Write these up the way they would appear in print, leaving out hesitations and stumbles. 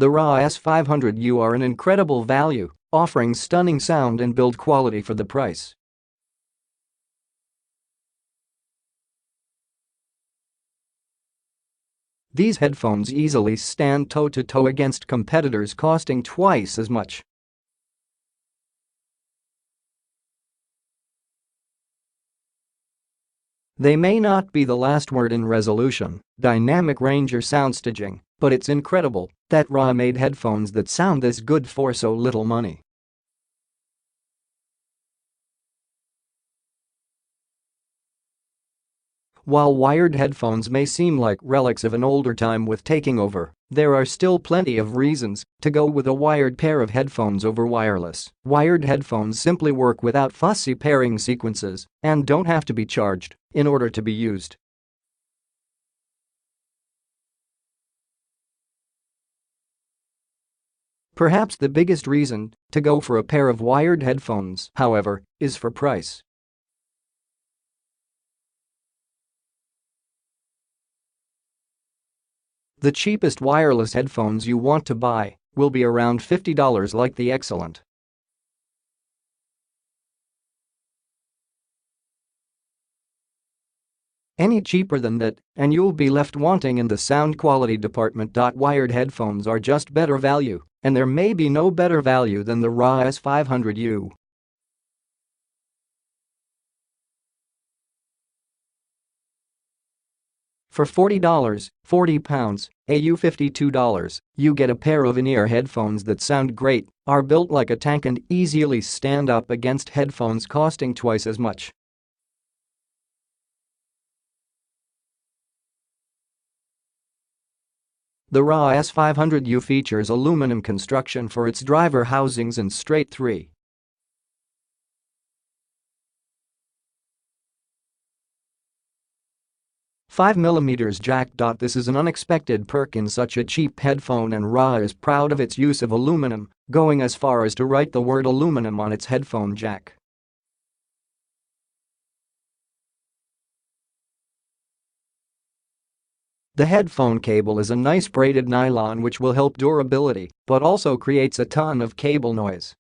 The RHA S500u are an incredible value, offering stunning sound and build quality for the price. These headphones easily stand toe-to-toe against competitors costing twice as much. They may not be the last word in resolution, dynamic range or soundstaging, but it's incredible that RHA made headphones that sound this good for so little money. While wired headphones may seem like relics of an older time with taking over, there are still plenty of reasons to go with a wired pair of headphones over wireless. Wired headphones simply work without fussy pairing sequences and don't have to be charged in order to be used. Perhaps the biggest reason to go for a pair of wired headphones, however, is for price. The cheapest wireless headphones you want to buy will be around $50 like the excellent. Any cheaper than that, and you'll be left wanting, in the sound quality department. Wired headphones are just better value, and there may be no better value than the RHA S500u. For $40, £40, AU $52, you get a pair of in-ear headphones that sound great, are built like a tank and easily stand up against headphones costing twice as much. The RHA S500u features aluminum construction for its driver housings and straight 3. 5mm jack. This is an unexpected perk in such a cheap headphone, and RHA is proud of its use of aluminum, going as far as to write the word aluminum on its headphone jack. The headphone cable is a nice braided nylon which will help durability but also creates a ton of cable noise.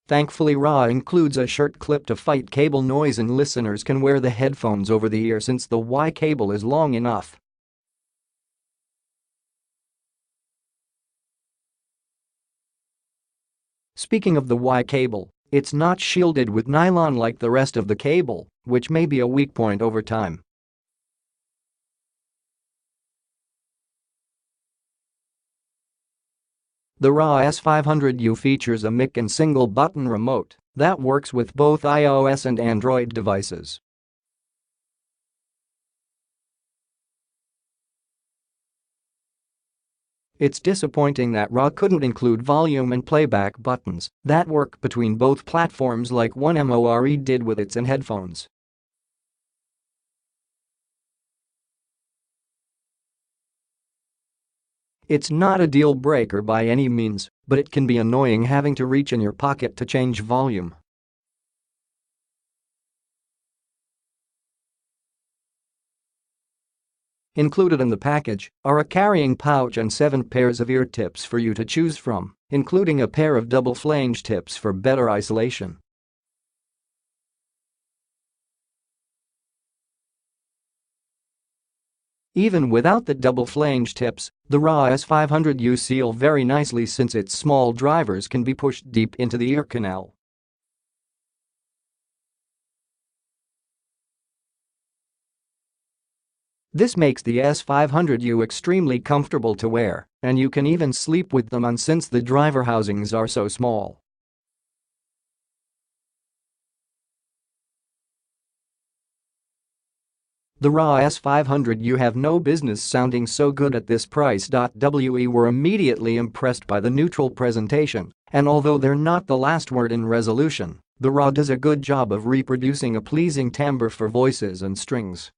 Thankfully, RHA includes a shirt clip to fight cable noise, and listeners can wear the headphones over the ear since the Y cable is long enough. Speaking of the Y cable, it's not shielded with nylon like the rest of the cable, which may be a weak point over time. The RHA S500u features a mic and single-button remote that works with both iOS and Android devices. It's disappointing that RHA couldn't include volume and playback buttons that work between both platforms like 1MORE did with its in-headphones. It's not a deal breaker by any means, but it can be annoying having to reach in your pocket to change volume. Included in the package are a carrying pouch and 7 pairs of ear tips for you to choose from, including a pair of double flange tips for better isolation. Even without the double flange tips, the RHA S500u seal very nicely since its small drivers can be pushed deep into the ear canal. This makes the S500u extremely comfortable to wear, and you can even sleep with them on since the driver housings are so small. The RHA S500u have no business sounding so good at this price. We were immediately impressed by the neutral presentation, and although they're not the last word in resolution, the RHA does a good job of reproducing a pleasing timbre for voices and strings.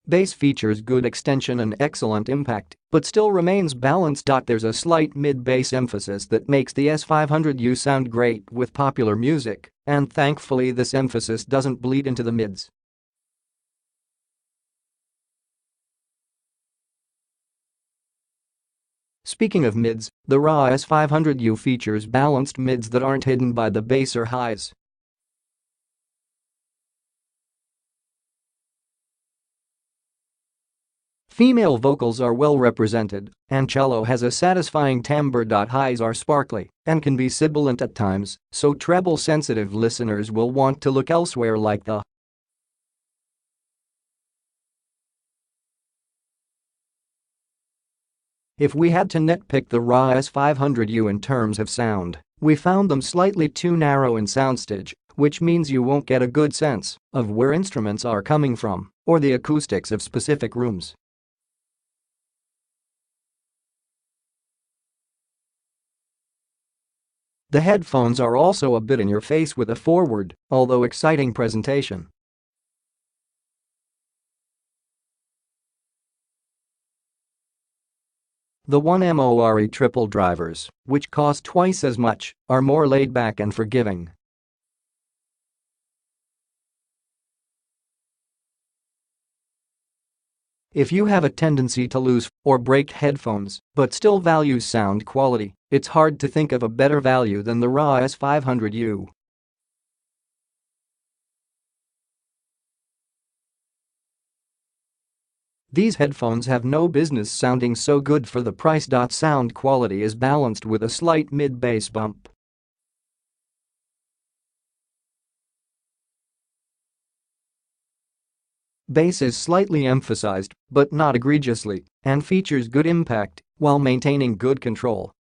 Bass features good extension and excellent impact, but still remains balanced. There's a slight mid-bass emphasis that makes the S500u sound great with popular music, and thankfully this emphasis doesn't bleed into the mids. Speaking of mids, the RHA S500u features balanced mids that aren't hidden by the bass or highs. Female vocals are well represented, and cello has a satisfying timbre. Highs are sparkly and can be sibilant at times, so treble-sensitive listeners will want to look elsewhere like the. If we had to nitpick the RHA S500u in terms of sound, we found them slightly too narrow in soundstage, which means you won't get a good sense of where instruments are coming from or the acoustics of specific rooms. The headphones are also a bit in your face with a forward, although exciting presentation. The 1MORE triple drivers, which cost twice as much, are more laid back and forgiving. If you have a tendency to lose or break headphones but still value sound quality, it's hard to think of a better value than the RHA S500u. These headphones have no business sounding so good for the price. Sound quality is balanced with a slight mid-bass bump. Bass is slightly emphasized, but not egregiously, and features good impact while maintaining good control.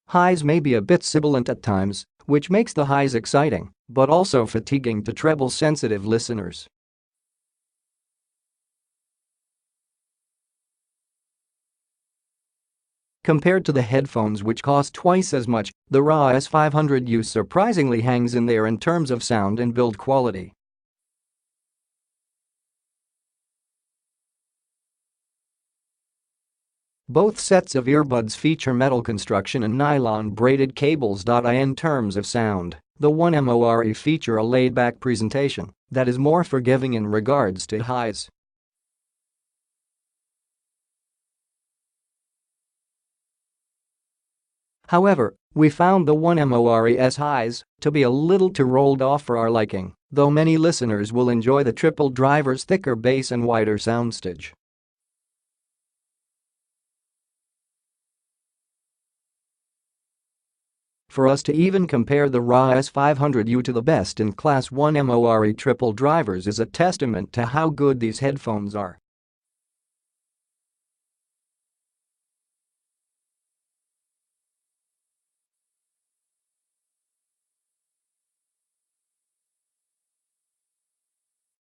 Highs may be a bit sibilant at times, which makes the highs exciting, but also fatiguing to treble-sensitive listeners. Compared to the headphones which cost twice as much, the RHA S500u surprisingly hangs in there in terms of sound and build quality. Both sets of earbuds feature metal construction and nylon braided cables. In terms of sound, the 1MORE feature a laid-back presentation that is more forgiving in regards to highs. However, we found the 1MORE's highs to be a little too rolled off for our liking, though many listeners will enjoy the triple driver's thicker bass and wider soundstage. For us to even compare the RHA S500u to the best-in-class 1MORE triple drivers is a testament to how good these headphones are.